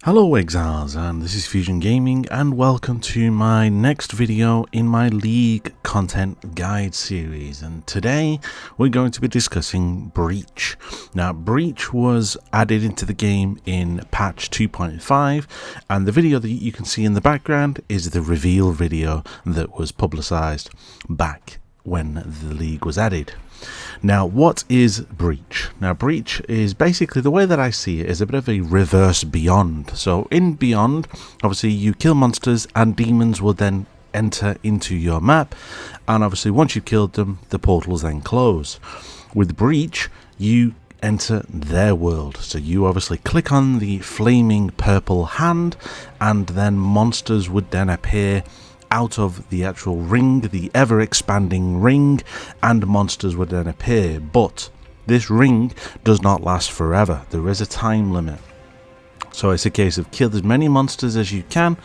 Hello Exiles, and this is Fusion Gaming, and welcome to my next video in my League content guide series. And today we're going to be discussing Breach. Now, Breach was added into the game in patch 2.5, and the video that you can see in the background is the reveal video that was publicized back when the League was added. Now, what is Breach? Now, Breach is basically, the way that I see it, is a bit of a reverse Beyond. So in Beyond, obviously you kill monsters and demons will then enter into your map, and obviously once you've killed them, the portals then close. With Breach, you enter their world. So you obviously click on the flaming purple hand, and then monsters would then appear out of the actual ring, the ever expanding ring, and monsters would then appear. But this ring does not last forever. There is a time limit. So it's a case of kill as many monsters as you can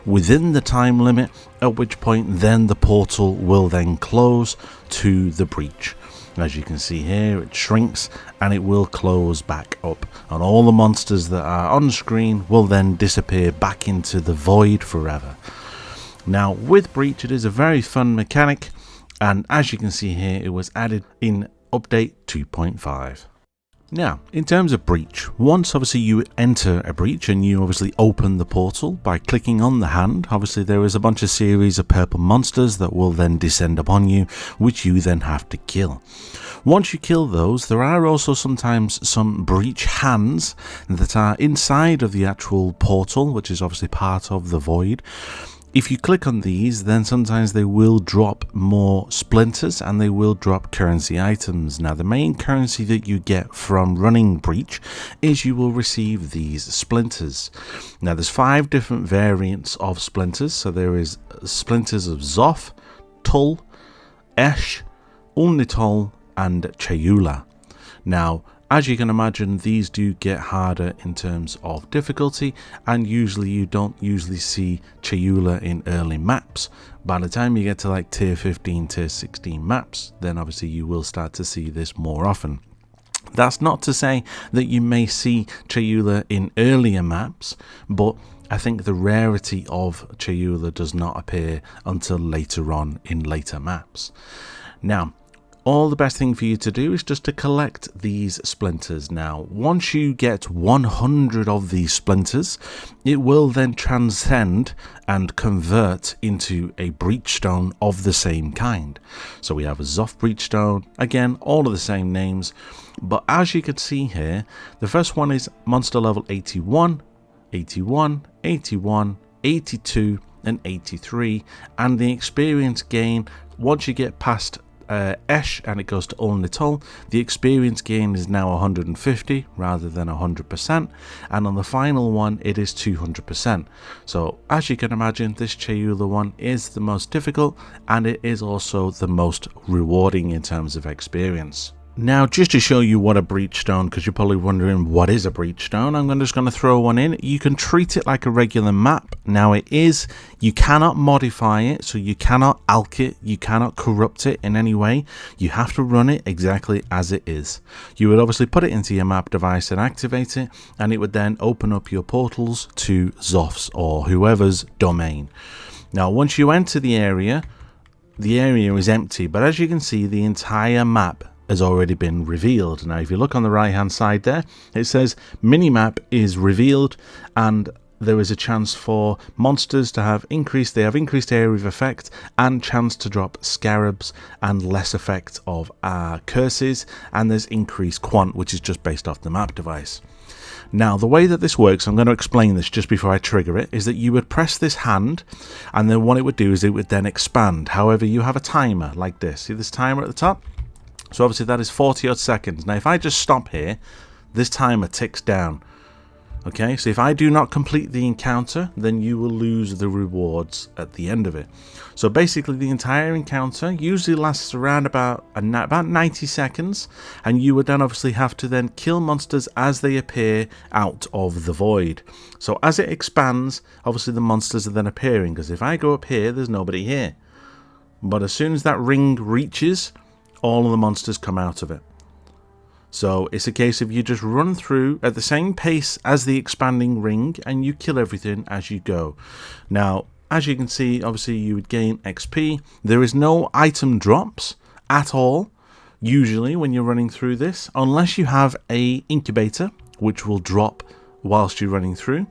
within the time limit, at which point then the portal will then close to the breach. As you can see here, it shrinks and it will close back up, and all the monsters that are on screen will then disappear back into the void forever. Now, with Breach, it is a very fun mechanic, and as you can see here, it was added in update 2.5. Now, in terms of Breach, once obviously you enter a breach and you obviously open the portal by clicking on the hand, obviously there is a bunch of series of purple monsters that will then descend upon you, which you then have to kill. Once you kill those, there are also sometimes some breach hands that are inside of the actual portal, which is obviously part of the void. If you click on these, then sometimes they will drop more splinters and they will drop currency items. Now, the main currency that you get from running Breach is you will receive these splinters. Now, there's 5 different variants of splinters. So there is splinters of Xoph, Tull, Esh, Ulnitol, and Chayula. Now, as you can imagine, these do get harder in terms of difficulty, and usually you don't see Chayula in early maps. By the time you get to like tier 15, tier 16 maps, then obviously you will start to see this more often. That's not to say that you may see Chayula in earlier maps, but I think the rarity of Chayula does not appear until later on in later maps. Now, all the best thing for you to do is just to collect these splinters. Now, once you get 100 of these splinters, it will then transcend and convert into a breachstone of the same kind. So we have a Xoph breachstone, again, all of the same names, but as you can see here, the first one is monster level 81, 81, 81, 82, and 83, and the experience gain, once you get past Esh and it goes to Ulnitol, the experience gain is now 150 rather than 100%, and on the final one it is 200%. So as you can imagine, this Chayula one is the most difficult, and it is also the most rewarding in terms of experience. Now, just to show you what a breachstone, because you're probably wondering what is a breachstone, I'm just going to throw one in. You can treat it like a regular map. Now, you cannot modify it, so you cannot alch it, you cannot corrupt it in any way. You have to run it exactly as it is. You would obviously put it into your map device and activate it, and it would then open up your portals to Xoph's or whoever's domain. Now, once you enter the area is empty, but as you can see, the entire map has already been revealed. Now, if you look on the right hand side there, it says minimap is revealed, and there is a chance for monsters to have increased area of effect and chance to drop scarabs and less effect of curses, and there's increased quant, which is just based off the map device. Now, the way that this works, I'm going to explain this just before I trigger it, is that you would press this hand, and then what it would do is it would then expand. However, you have a timer like this. See this timer at the top? So obviously that is 40 odd seconds. Now, if I just stop here, this timer ticks down. Okay, so if I do not complete the encounter, then you will lose the rewards at the end of it. So basically, the entire encounter usually lasts around about 90 seconds, and you would then obviously have to then kill monsters as they appear out of the void. So as it expands, obviously the monsters are then appearing, because if I go up here, there's nobody here. But as soon as that ring reaches, all of the monsters come out of it. So it's a case of you just run through at the same pace as the expanding ring and you kill everything as you go. Now, as you can see, obviously you would gain XP. There is no item drops at all, usually when you're running through this, unless you have a incubator, which will drop whilst you're running through.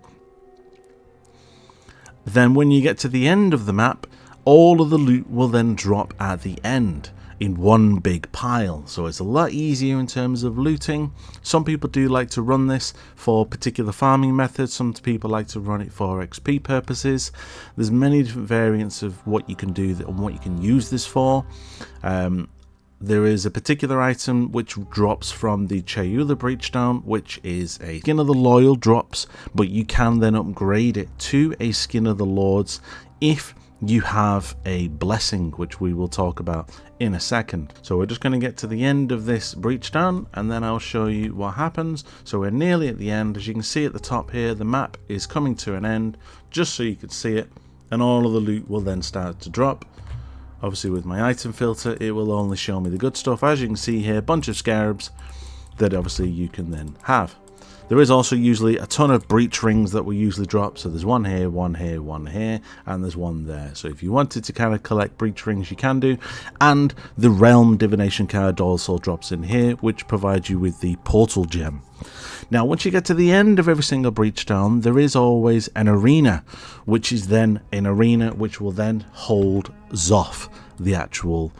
Then when you get to the end of the map, all of the loot will then drop at the end in one big pile. So it's a lot easier in terms of looting. Some people do like to run this for particular farming methods. Some people like to run it for XP purposes. There's many different variants of what you can do and what you can use this for. There is a particular item which drops from the Chayula Breachstone, which is a Skin of the Loyal drops, but you can then upgrade it to a Skin of the Lords if you have a blessing, which we will talk about in a second. So we're just going to get to the end of this Breachstone and then I'll show you what happens. So we're nearly at the end. As you can see at the top here, the map is coming to an end, just so you can see it, and all of the loot will then start to drop. Obviously with my item filter, it will only show me the good stuff. As you can see here, a bunch of scarabs that obviously you can then have. There is also usually a ton of breach rings that will usually drop. So there's one here, one here, one here, and there's one there. So if you wanted to kind of collect breach rings, you can do. And the Realm Divination card also drops in here, which provides you with the Portal Gem. Now, once you get to the end of every single Breachstone, there is always an arena, which is then an arena which will then hold Xoph, the actual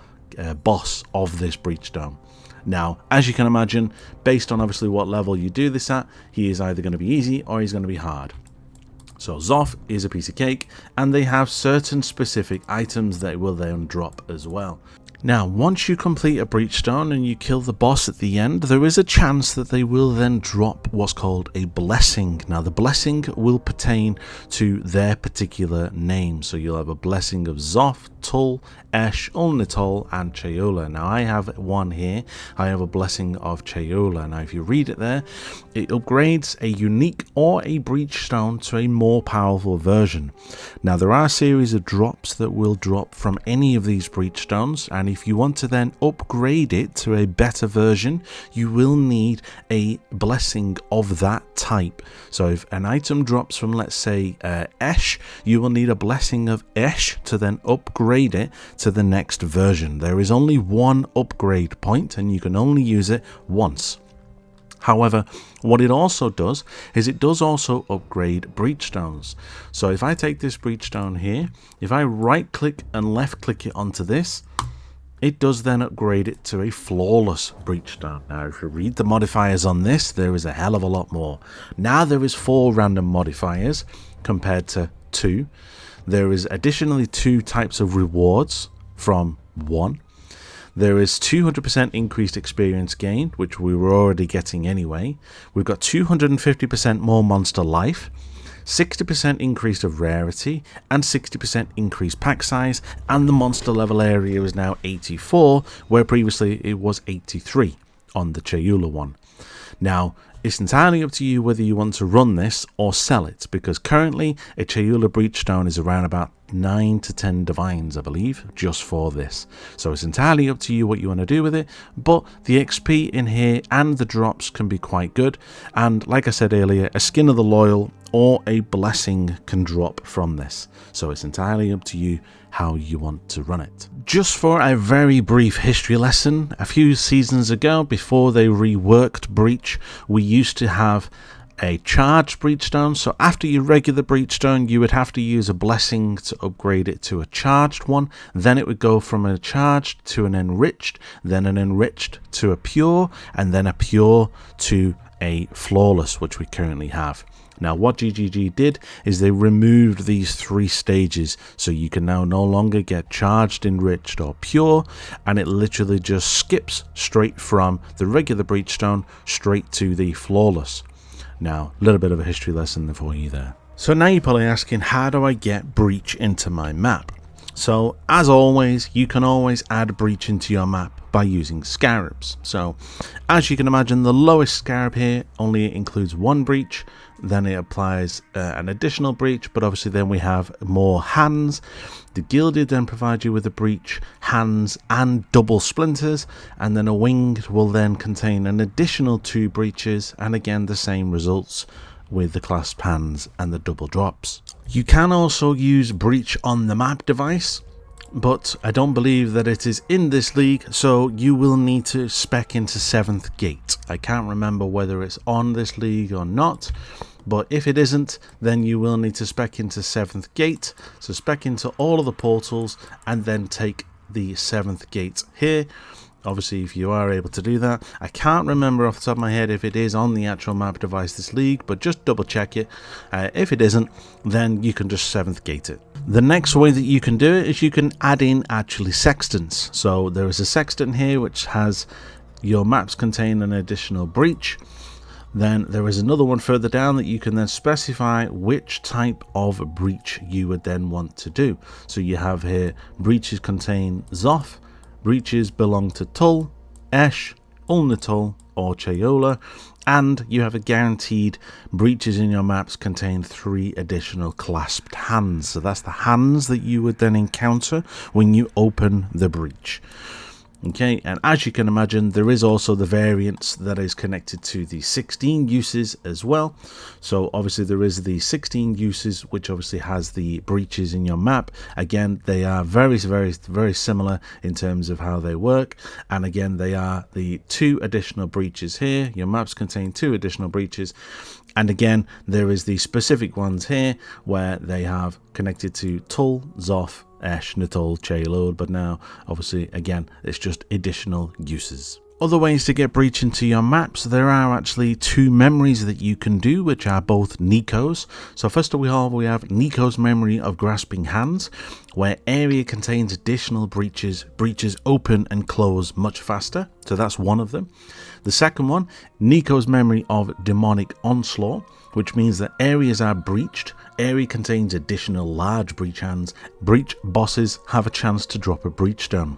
boss of this Breachstone. Now, as you can imagine, based on obviously what level you do this at, he is either going to be easy or he's going to be hard. So Xoph is a piece of cake, and they have certain specific items that will then drop as well. Now, once you complete a Breachstone and you kill the boss at the end, there is a chance that they will then drop what's called a blessing. Now, the blessing will pertain to their particular name. So you'll have a blessing of Xoph, Tull, Esh, Ulnitol, and Chayula. Now, I have one here. I have a blessing of Chayula. Now, if you read it there, it upgrades a unique or a Breachstone to a more powerful version. Now, there are a series of drops that will drop from any of these Breachstones, and if you want to then upgrade it to a better version, you will need a blessing of that type. So if an item drops from, let's say, Esh, you will need a blessing of Esh to then upgrade it to the next version. There is only one upgrade point and you can only use it once. However, what it also does is it does also upgrade Breachstones. So if I take this Breachstone here, if I right click and left click it onto this, it does then upgrade it to a flawless Breachstone. Now, if you read the modifiers on this, there is a hell of a lot more. Now there is 4 random modifiers compared to 2. There is additionally 2 types of rewards from 1. There is 200% increased experience gain, which we were already getting anyway. We've got 250% more monster life, 60% increase of rarity, and 60% increased pack size, and the monster level area is now 84, where previously it was 83 on the Chayula one. Now, it's entirely up to you whether you want to run this or sell it, because currently a Chayula Breachstone is around about 9 to 10 divines, I believe, just for this. So it's entirely up to you what you want to do with it, but the XP in here and the drops can be quite good, and like I said earlier, a Skin of the Loyal or a blessing can drop from this. So it's entirely up to you how you want to run it. Just for a very brief history lesson, a few seasons ago, before they reworked Breach, we used to have a charged Breachstone. So after your regular Breachstone, you would have to use a blessing to upgrade it to a charged one. Then it would go from a charged to an enriched, then an enriched to a pure, and then a pure to a flawless, which we currently have. Now, what GGG did is they removed these 3 stages, so you can now no longer get charged, enriched, or pure, and it literally just skips straight from the regular Breachstone straight to the flawless. Now, a little bit of a history lesson for you there. So now you're probably asking, how do I get Breach into my map? So as always, you can always add breach into your map by using scarabs. So as you can imagine, the lowest scarab here only includes one breach, then it applies an additional breach, but obviously then we have more hands. The gilded then provide you with a breach, hands and double splinters, and then a winged will then contain an additional 2 breaches, and again the same results with the clasped hands and the double drops. You can also use breach on the map device, but I don't believe that it is in this league, so you will need to spec into 7th gate. I can't remember whether it's on this league or not, but if it isn't, then you will need to spec into 7th gate. So spec into all of the portals and then take the 7th gate here. Obviously, if you are able to do that. I can't remember off the top of my head if it is on the actual map device this league, but just double check it. If it isn't, then you can just 7th gate it. The next way that you can do it is you can add in actually sextants. So there is a sextant here which has your maps contain an additional breach. Then there is another one further down that you can then specify which type of breach you would then want to do. So you have here breaches contain Xoph, breaches belong to Tull, Esh, Ulnatul or Chayula, and you have a guaranteed breaches in your maps contain 3 additional clasped hands. So that's the hands that you would then encounter when you open the breach. Okay, and as you can imagine, there is also the variance that is connected to the 16 uses as well. So obviously there is the 16 uses, which obviously has the breaches in your map. Again, they are very similar in terms of how they work. And again, they are the 2 additional breaches here. Your maps contain 2 additional breaches. And again, there is the specific ones here where they have connected to Tull, Xoph, Esh, Nutul, Chayula, but now obviously again it's just additional uses. Other ways to get breach into your maps, there are actually 2 memories that you can do, which are both Nico's. So first of all, we have Nico's memory of Grasping Hands, where area contains additional breaches open and close much faster. So that's one of them. The second one, Nico's memory of Demonic Onslaught, which means that areas are breached. Area contains additional large breach hands. Breach bosses have a chance to drop a Breachstone.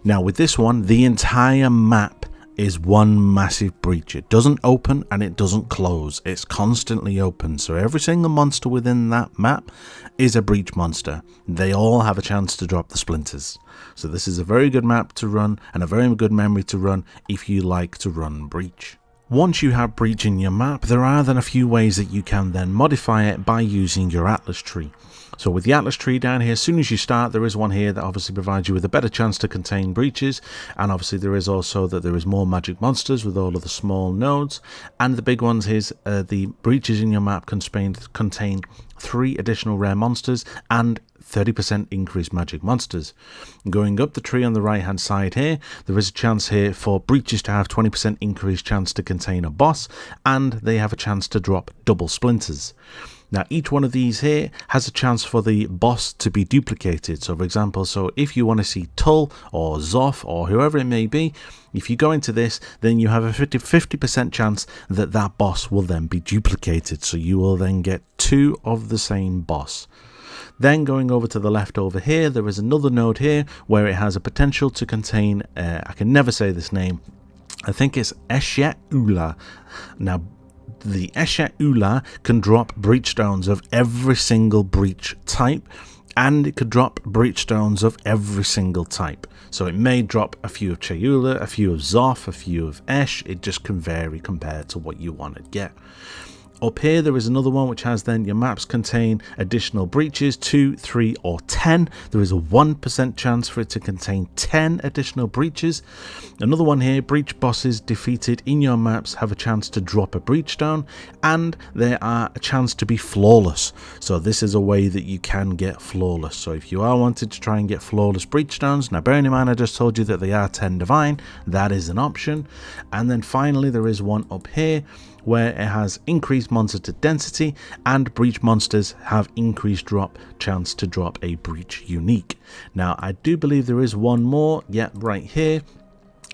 Now with this one, the entire map is one massive breach. It doesn't open and it doesn't close. It's constantly open. So every single monster within that map is a breach monster. They all have a chance to drop the splinters. So this is a very good map to run and a very good memory to run if you like to run breach. Once you have breach in your map, there are then a few ways that you can then modify it by using your Atlas tree. So with the Atlas tree down here, as soon as you start, there is one here that obviously provides you with a better chance to contain breaches, and obviously there is also that there is more magic monsters with all of the small nodes, and the big ones is the breaches in your map contain 3 additional rare monsters and 30% increased magic monsters. Going up the tree on the right hand side here, there is a chance here for breaches to have 20% increased chance to contain a boss, and they have a chance to drop double splinters. Now each one of these here has a chance for the boss to be duplicated. So for example, if you want to see Tull or Xoph or whoever it may be, if you go into this, then you have a 50% chance that that boss will then be duplicated. So you will then get 2 of the same boss. Then going over to the left over here, there is another node here where it has a potential to contain, I can never say this name, I think it's Chayula. Now the Chayula can drop breachstones of every single breach type, and it could drop breachstones of every single type. So it may drop a few of Chayula, a few of Xoph, a few of Esh. It just can vary compared to what you want to get. Up here there is another one which has then your maps contain additional breaches, 2, 3 or 10. There is a 1% chance for it to contain 10 additional breaches. Another one here, breach bosses defeated in your maps have a chance to drop a breachstone, and there are a chance to be flawless. So this is a way that you can get flawless. So if you are wanted to try and get flawless breachstones, now bearing in mind I just told you that they are 10 divine, that is an option. And then finally there is one up here where it has increased monster density, and breach monsters have increased chance to drop a breach unique. Now I do believe there is one more, right here.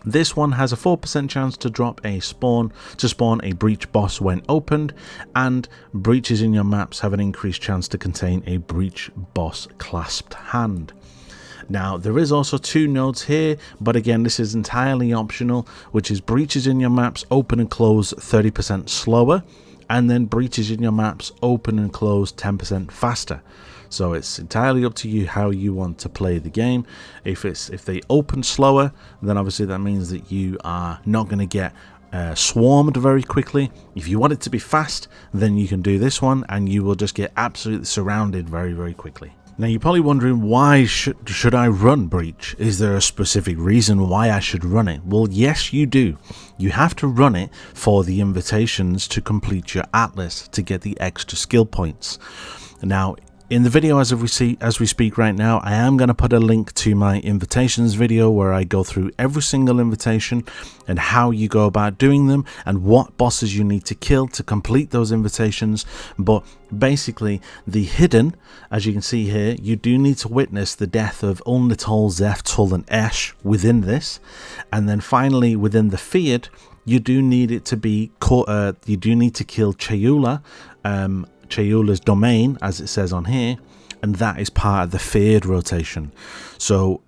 This one has a 4% chance to spawn a breach boss when opened, and breaches in your maps have an increased chance to contain a breach boss clasped hand. Now there is also 2 nodes here, but again this is entirely optional, which is breaches in your maps open and close 30% slower, and then breaches in your maps open and close 10% faster. So it's entirely up to you how you want to play the game. If they open slower, then obviously that means that you are not going to get swarmed very quickly. If you want it to be fast, then you can do this one and you will just get absolutely surrounded very, very quickly. Now you're probably wondering, why should I run Breach? Is there a specific reason why I should run it? Well, yes you do. You have to run it for the invitations to complete your Atlas to get the extra skill points. Now in the video as we speak right now, I am going to put a link to my invitations video where I go through every single invitation and how you go about doing them and what bosses you need to kill to complete those invitations. But basically the hidden, as you can see here, you do need to witness the death of Ulnitol, Xoph, Tull and Esh within this, and then finally within the feared, you do need it to be you do need to kill Chayula, Chayula's domain, as it says on here, and that is part of the feared rotation. So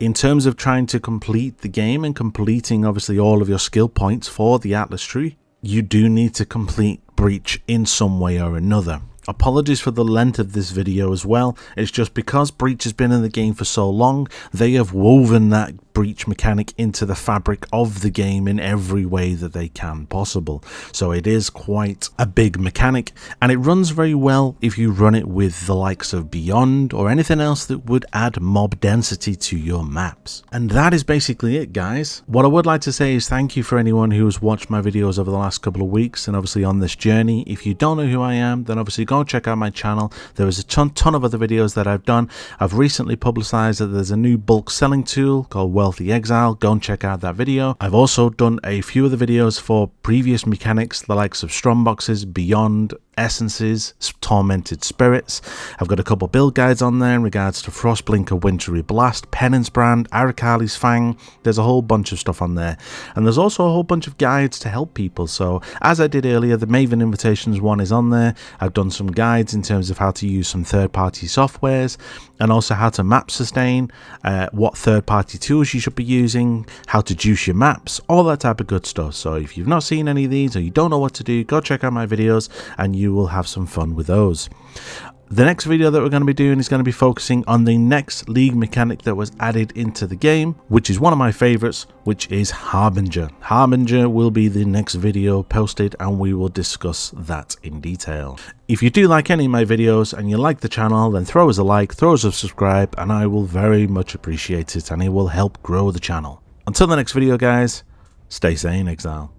in terms of trying to complete the game and completing obviously all of your skill points for the Atlas tree, you do need to complete Breach in some way or another. Apologies for the length of this video as well. It's just because Breach has been in the game for so long, they have woven that Breach mechanic into the fabric of the game in every way that they can possible. So it is quite a big mechanic, and it runs very well if you run it with the likes of Beyond or anything else that would add mob density to your maps. And that is basically it, guys. What I would like to say is thank you for anyone who has watched my videos over the last couple of weeks and obviously on this journey. If you don't know who I am, then obviously go check out my channel. There is a ton of other videos that I've done. I've recently publicized that there's a new bulk selling tool called Path of Exile. Go and check out that video. I've also done a few other videos for previous mechanics, the likes of strongboxes, Beyond, essences, tormented spirits. I've got a couple build guides on there in regards to Frostblinker, Wintry Blast, Penance Brand, Arakali's Fang. There's a whole bunch of stuff on there, and there's also a whole bunch of guides to help people. So as I did earlier, the Maven Invitations one is on there. I've done some guides in terms of how to use some third-party softwares and also how to map sustain, what third-party tools you should be using, how to juice your maps, all that type of good stuff. So if you've not seen any of these or you don't know what to do, go check out my videos and you will have some fun with those. The next video that we're going to be doing is going to be focusing on the next league mechanic that was added into the game, which is one of my favorites, which is Harbinger. Harbinger will be the next video posted and we will discuss that in detail. If you do like any of my videos and you like the channel, then throw us a like, throw us a subscribe, and I will very much appreciate it, and it will help grow the channel. Until the next video, guys, stay sane, Exile.